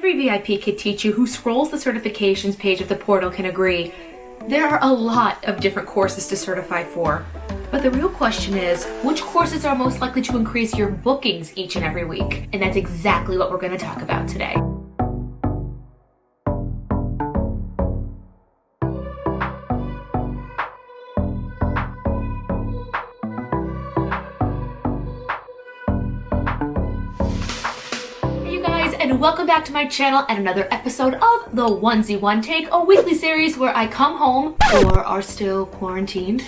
every VIP Kid teacher who scrolls the certifications page of the portal can agree, there are a lot of different courses to certify for. But the real question is, which courses are most likely to increase your bookings each and every week? And that's exactly what we're going to talk about today. And welcome back to my channel and another episode of the Onesie One Take, a weekly series where I come home or are still quarantined.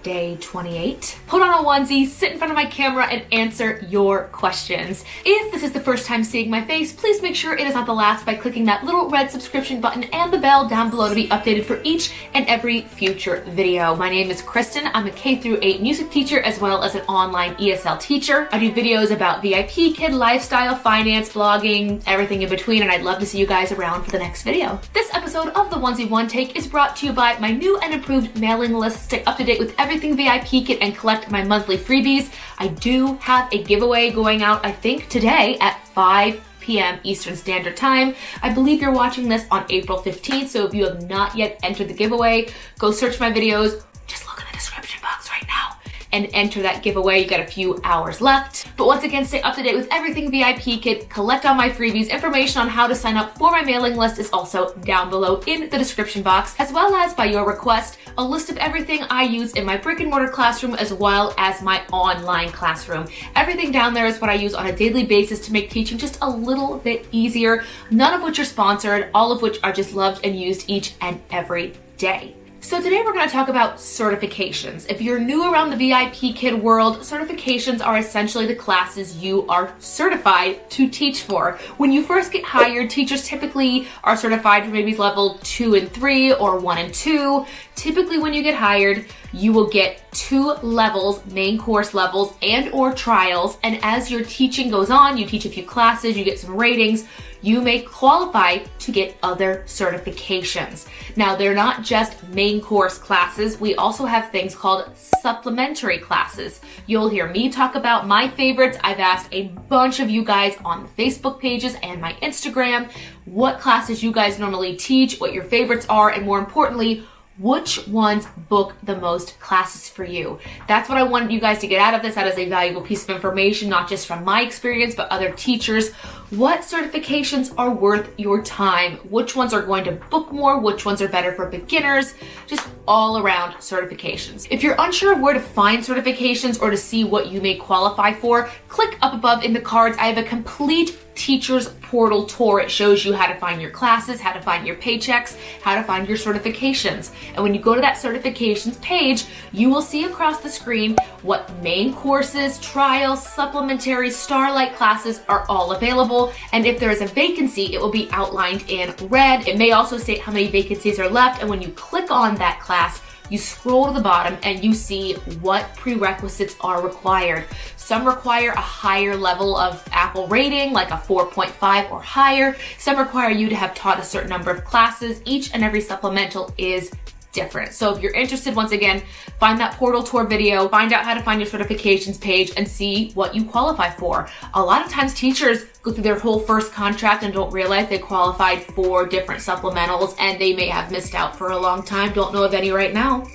Day 28. Put on a onesie, sit in front of my camera, and answer your questions. If this is the first time seeing my face, please make sure it is not the last by clicking that little red subscription button and the bell down below to be updated for each and every future video. My name is Kristen. I'm a K-8 music teacher as well as an online ESL teacher. I do videos about VIPKID, lifestyle, finance, blogging, everything in between, and I'd love to see you guys around for the next video. This episode of the Onesie One Take is brought to you by my new and improved mailing list. Stay up to date with everything VIPKID and collect my monthly freebies. I do have a giveaway going out, I think today at 5 p.m. Eastern Standard Time. I believe you're watching this on April 15th, so if you have not yet entered the giveaway, go search my videos. Just look in the description box right now and enter that giveaway. You got a few hours left. But once again, stay up to date with everything VIPKID, collect all my freebies. Information on how to sign up for my mailing list is also down below in the description box, as well as, by your request, a list of everything I use in my brick and mortar classroom as well as my online classroom. Everything down there is what I use on a daily basis to make teaching just a little bit easier, none of which are sponsored, all of which are just loved and used each and every day. So today we're going to talk about certifications. If you're new around the VIPKID world, certifications are essentially the classes you are certified to teach for. When you first get hired, teachers typically are certified for maybe level 2 and 3 or 1 and 2. Typically when you get hired, you will get 2 levels, main course levels and or trials. And as your teaching goes on, you teach a few classes, you get some ratings, you may qualify to get other certifications. Now, they're not just main course classes. We also have things called supplementary classes. You'll hear me talk about my favorites. I've asked a bunch of you guys on the Facebook pages and my Instagram what classes you guys normally teach, what your favorites are, and more importantly, which ones book the most classes for you. That's what I wanted you guys to get out of this. That is a valuable piece of information, not just from my experience, but other teachers. What certifications are worth your time? Which ones are going to book more? Which ones are better for beginners? Just all around certifications. If you're unsure of where to find certifications or to see what you may qualify for, click up above in the cards. I have a complete teacher's portal tour. It shows you how to find your classes, how to find your paychecks, how to find your certifications. And when you go to that certifications page, you will see across the screen what main courses, trials, supplementary, starlight classes are all available. And if there is a vacancy, it will be outlined in red. It may also state how many vacancies are left. And when you click on that class, you scroll to the bottom and you see what prerequisites are required. Some require a higher level of Apple rating, like a 4.5 or higher. Some require you to have taught a certain number of classes. Each and every supplemental is different. So if you're interested, once again, find that portal tour video, find out how to find your certifications page and see what you qualify for. A lot of times teachers go through their whole first contract and don't realize they qualified for different supplementals and they may have missed out for a long time. Don't know of any right now.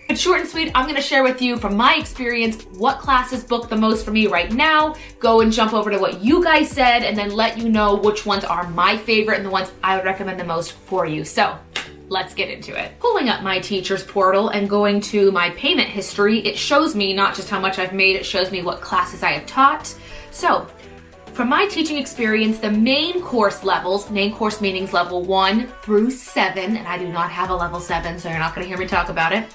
But short and sweet, I'm going to share with you from my experience what classes book the most for me right now, go and jump over to what you guys said, and then let you know which ones are my favorite and the ones I would recommend the most for you. So let's get into it. Pulling up my teacher's portal and going to my payment history, it shows me not just how much I've made, it shows me what classes I have taught. So from my teaching experience, the main course levels, main course meanings level 1 through 7, and I do not have a level 7, so you're not going to hear me talk about it.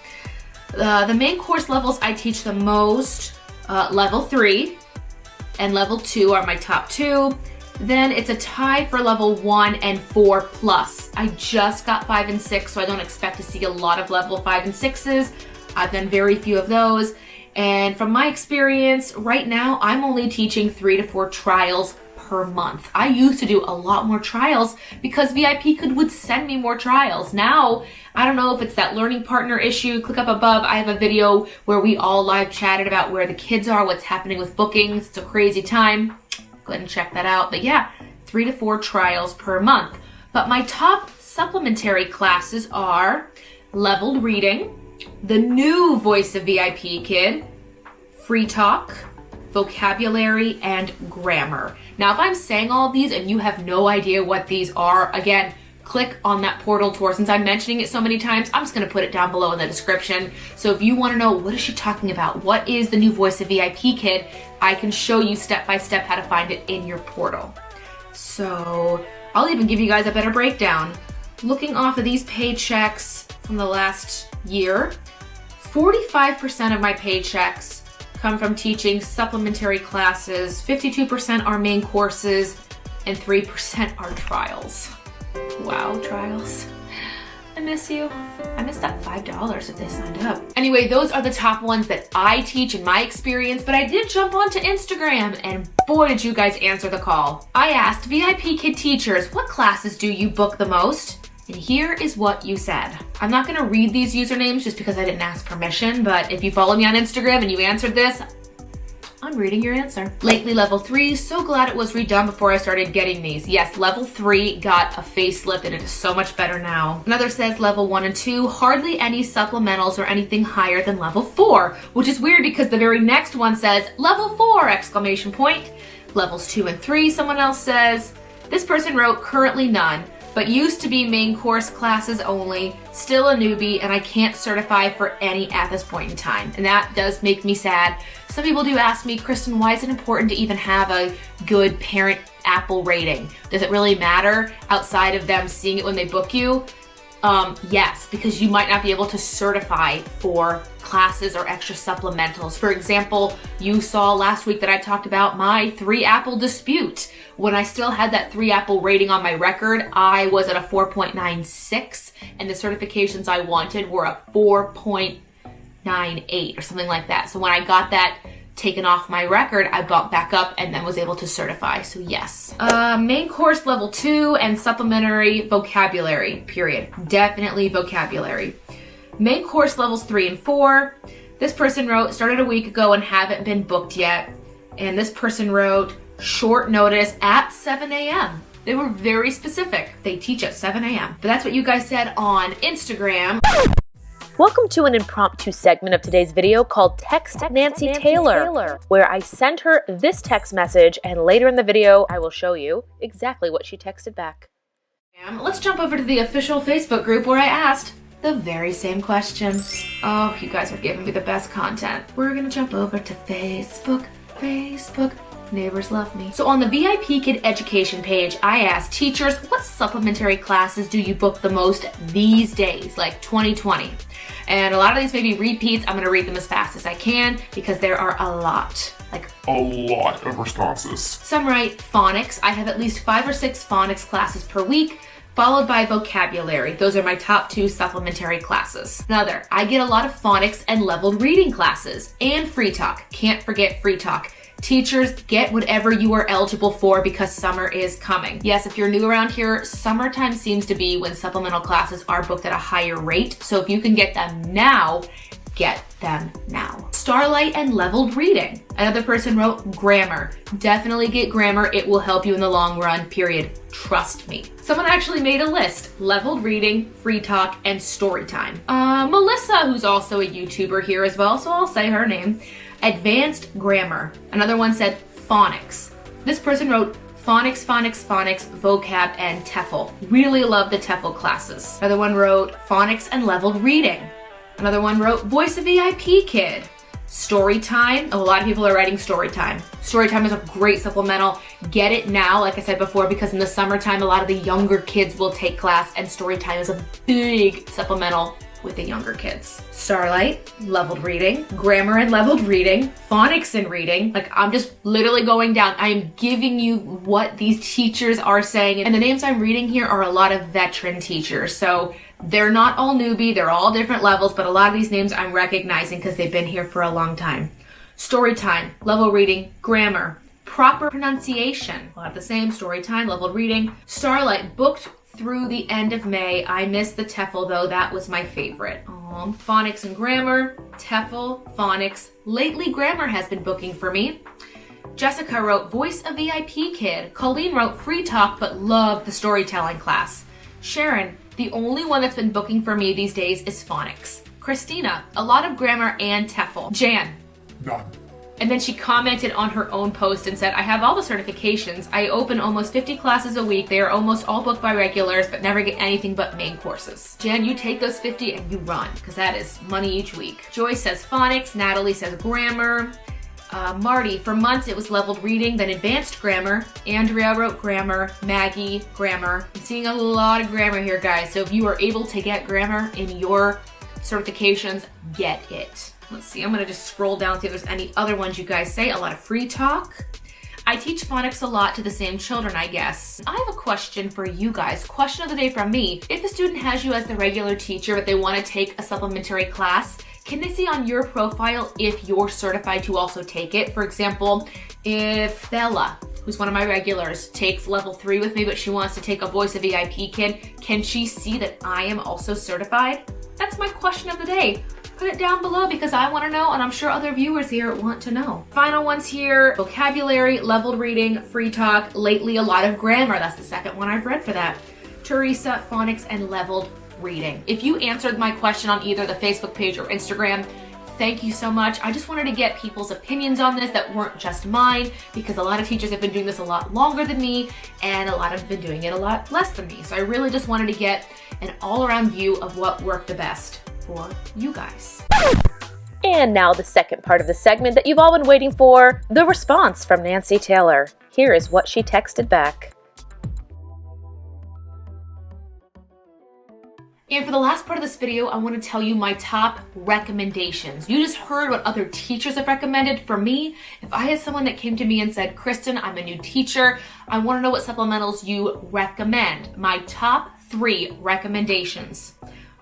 The main course levels I teach the most, level 3 and level 2 are my top 2. Then it's a tie for level 1 and 4 plus. I just got 5 and 6, so I don't expect to see a lot of level 5 and 6s. I've done very few of those. And from my experience, right now, I'm only teaching 3 to 4 trials per month. I used to do a lot more trials because VIPKID would send me more trials. Now, I don't know if it's that learning partner issue. Click up above. I have a video where we all live chatted about where the kids are, what's happening with bookings. It's a crazy time. Go ahead and check that out. But yeah, 3 to 4 trials per month. But my top supplementary classes are leveled reading, the new voice of VIPKID, free talk, vocabulary, and grammar. Now, if I'm saying all of these and you have no idea what these are, again, click on that portal tour. Since I'm mentioning it so many times, I'm just going to put it down below in the description. So if you want to know what is she talking about, what is the new voice of VIPKID, I can show you step by step how to find it in your portal. So I'll even give you guys a better breakdown. Looking off of these paychecks from the last year, 45% of my paychecks come from teaching supplementary classes, 52% are main courses, and 3% are trials. Wow, trials. I miss you. I missed that $5 if they signed up. Anyway, those are the top ones that I teach in my experience, but I did jump onto Instagram and boy, did you guys answer the call. I asked VIPKID teachers, what classes do you book the most? And here is what you said. I'm not gonna read these usernames just because I didn't ask permission, but if you follow me on Instagram and you answered this, I'm reading your answer. Lately level 3, so glad it was redone before I started getting these. Yes, level 3 got a facelift and it is so much better now. Another says level 1 and 2, hardly any supplementals or anything higher than level 4, which is weird because the very next one says level 4 exclamation point. Levels 2 and 3, someone else says. This person wrote currently none, but used to be main course classes only, still a newbie, and I can't certify for any at this point in time. And that does make me sad. Some people do ask me, Kristen, why is it important to even have a good parent Apple rating? Does it really matter outside of them seeing it when they book you? Yes, because you might not be able to certify for classes or extra supplementals. For example, you saw last week that I talked about my 3 Apple dispute. When I still had that 3 Apple rating on my record, I was at a 4.96 and the certifications I wanted were a 4.98 or something like that. So when I got that taken off my record, I bumped back up and then was able to certify. So yes. Main course level 2 and supplementary vocabulary, period. Definitely vocabulary. Main course levels 3 and 4. This person wrote, started a week ago and haven't been booked yet. And this person wrote, short notice at 7 a.m. They were very specific. They teach at 7 a.m. But that's what you guys said on Instagram. Welcome to an impromptu segment of today's video called Text Nancy Taylor, where I sent her this text message and later in the video I will show you exactly what she texted back. Let's jump over to the official Facebook group where I asked the very same question. Oh, you guys are giving me the best content. We're gonna jump over to Facebook. Neighbors love me. So on the VIPKID education page, I asked teachers, what supplementary classes do you book the most these days, like 2020? And a lot of these may be repeats. I'm gonna read them as fast as I can because there are a lot. Like a lot of responses. Some write phonics. I have at least 5 or 6 phonics classes per week, followed by vocabulary. Those are my top 2 supplementary classes. Another, I get a lot of phonics and leveled reading classes and free talk. Can't forget free talk. Teachers, get whatever you are eligible for because summer is coming. Yes, if you're new around here, summertime seems to be when supplemental classes are booked at a higher rate. So if you can get them now, get them now. Starlight and leveled reading. Another person wrote grammar. Definitely get grammar. It will help you in the long run, period. Trust me. Someone actually made a list. Leveled reading, free talk, and story time. Melissa, who's also a YouTuber here as well, so I'll say her name. Advanced grammar. Another one said phonics. This person wrote phonics, vocab, and TEFL. Really love the TEFL classes. Another one wrote phonics and leveled reading. Another one wrote voice of VIPKID. Story time. Oh, a lot of people are writing story time. Story time is a great supplemental. Get it now, like I said before, because in the summertime, a lot of the younger kids will take class and story time is a big supplemental with the younger kids. Starlight, leveled reading, grammar and leveled reading, phonics and reading. Like I'm just literally going down. I am giving you what these teachers are saying. And the names I'm reading here are a lot of veteran teachers. So they're not all newbie, they're all different levels, but a lot of these names I'm recognizing because they've been here for a long time. Story time, level reading, grammar, proper pronunciation. A lot of the same, story time, leveled reading. Starlight, booked through the end of May. I missed the TEFL though, that was my favorite. Phonics and grammar, TEFL, phonics. Lately grammar has been booking for me. Jessica wrote, voice a VIP kid. Colleen wrote, free talk, but love the storytelling class. Sharon, the only one that's been booking for me these days is phonics. Christina, a lot of grammar and TEFL. Jan. None. And then she commented on her own post and said, I have all the certifications. I open almost 50 classes a week. They are almost all booked by regulars, but never get anything but main courses. Jan, you take those 50 and you run, because that is money each week. Joy says phonics. Natalie says grammar. Marty, for months it was leveled reading, then advanced grammar. Andrea wrote grammar. Maggie, grammar. I'm seeing a lot of grammar here, guys. So if you are able to get grammar in your certifications, get it. Let's see, I'm gonna just scroll down, see if there's any other ones you guys say. A lot of free talk. I teach phonics a lot to the same children, I guess. I have a question for you guys. Question of the day from me. If a student has you as the regular teacher, but they wanna take a supplementary class, can they see on your profile if you're certified to also take it? For example, if Bella, who's one of my regulars, takes level 3 with me, but she wants to take a voice of VIP kid, can she see that I am also certified? That's my question of the day. Put it down below because I want to know, and I'm sure other viewers here want to know. Final ones here: vocabulary, leveled reading, free talk, lately a lot of grammar. That's the second one I've read for that. Teresa, phonics, and leveled reading. If you answered my question on either the Facebook page or Instagram, thank you so much. I just wanted to get people's opinions on this that weren't just mine, because a lot of teachers have been doing this a lot longer than me, and a lot have been doing it a lot less than me. So I really just wanted to get an all-around view of what worked the best for you guys. And now the second part of the segment that you've all been waiting for, the response from Nancy Taylor. Here is what she texted back. And for the last part of this video, I want to tell you my top recommendations. You just heard what other teachers have recommended. For me, if I had someone that came to me and said, Kristen, I'm a new teacher, I want to know what supplementals you recommend. My top 3 recommendations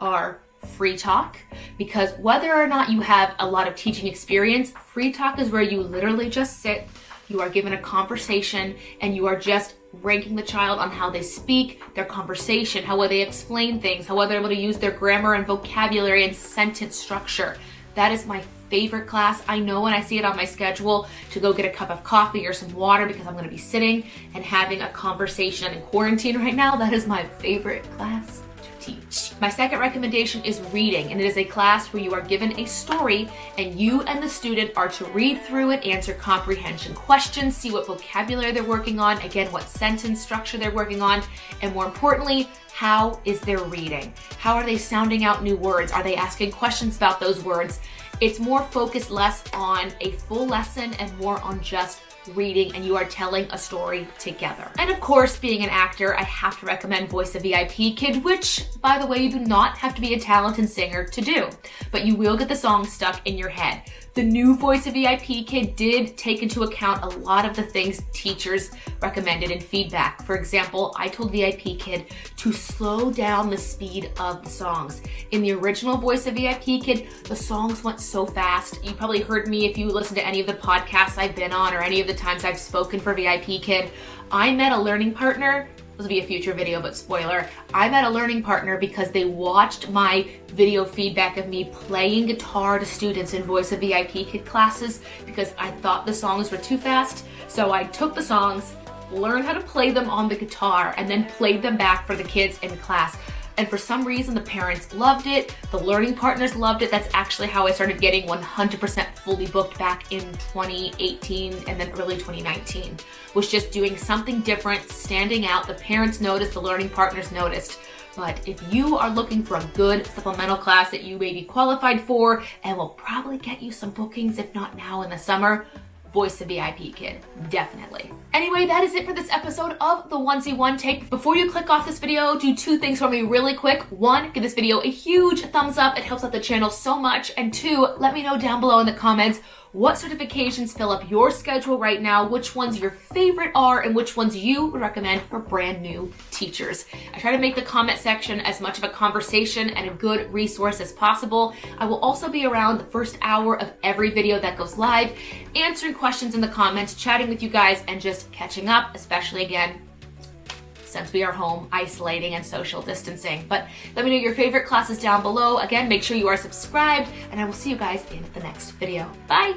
are free talk, because whether or not you have a lot of teaching experience, free talk is where you literally just sit, you are given a conversation, and you are just ranking the child on how they speak, their conversation, how well they explain things, how well they're able to use their grammar and vocabulary and sentence structure. That is my favorite class. I know when I see it on my schedule to go get a cup of coffee or some water, because I'm going to be sitting and having a conversation in quarantine right now. That is my favorite class to teach. My second recommendation is reading, and it is a class where you are given a story and you and the student are to read through it, answer comprehension questions, see what vocabulary they're working on, again, what sentence structure they're working on, and more importantly, how is their reading? How are they sounding out new words? Are they asking questions about those words? It's more focused less on a full lesson and more on just reading, and you are telling a story together. And of course, being an actor, I have to recommend Voice a VIP Kid, which, by the way, you do not have to be a talented singer to do, but you will get the song stuck in your head. The new Voice a VIP Kid did take into account a lot of the things teachers recommended in feedback. For example, I told VIP Kid to slow down the speed of the songs. In the original Voice a VIP Kid, the songs went so fast. You probably heard me if you listen to any of the podcasts I've been on or any of the times I've spoken for VIP Kid. I met a learning partner. This will be a future video, but spoiler. I met a learning partner because they watched my video feedback of me playing guitar to students in Voice a VIP Kid classes because I thought the songs were too fast. So I took the songs, learned how to play them on the guitar, and then played them back for the kids in class. And for some reason, the parents loved it, the learning partners loved it. That's actually how I started getting 100% fully booked back in 2018 and then early 2019. Was just doing something different, standing out. The parents noticed, the learning partners noticed. But if you are looking for a good supplemental class that you may be qualified for and will probably get you some bookings, if not now in the summer, Voice a VIP Kid, definitely. Anyway, that is it for this episode of the Onesie One Take. Before you click off this video, do 2 things for me really quick. 1, give this video a huge thumbs up. It helps out the channel so much. And 2, let me know down below in the comments what certifications fill up your schedule right now, which ones your favorite are, and which ones you would recommend for brand new teachers. I try to make the comment section as much of a conversation and a good resource as possible. I will also be around the first hour of every video that goes live, answering questions in the comments, chatting with you guys, and just catching up, especially again, since we are home, isolating and social distancing. But let me know your favorite classes down below. Again, make sure you are subscribed, and I will see you guys in the next video. Bye!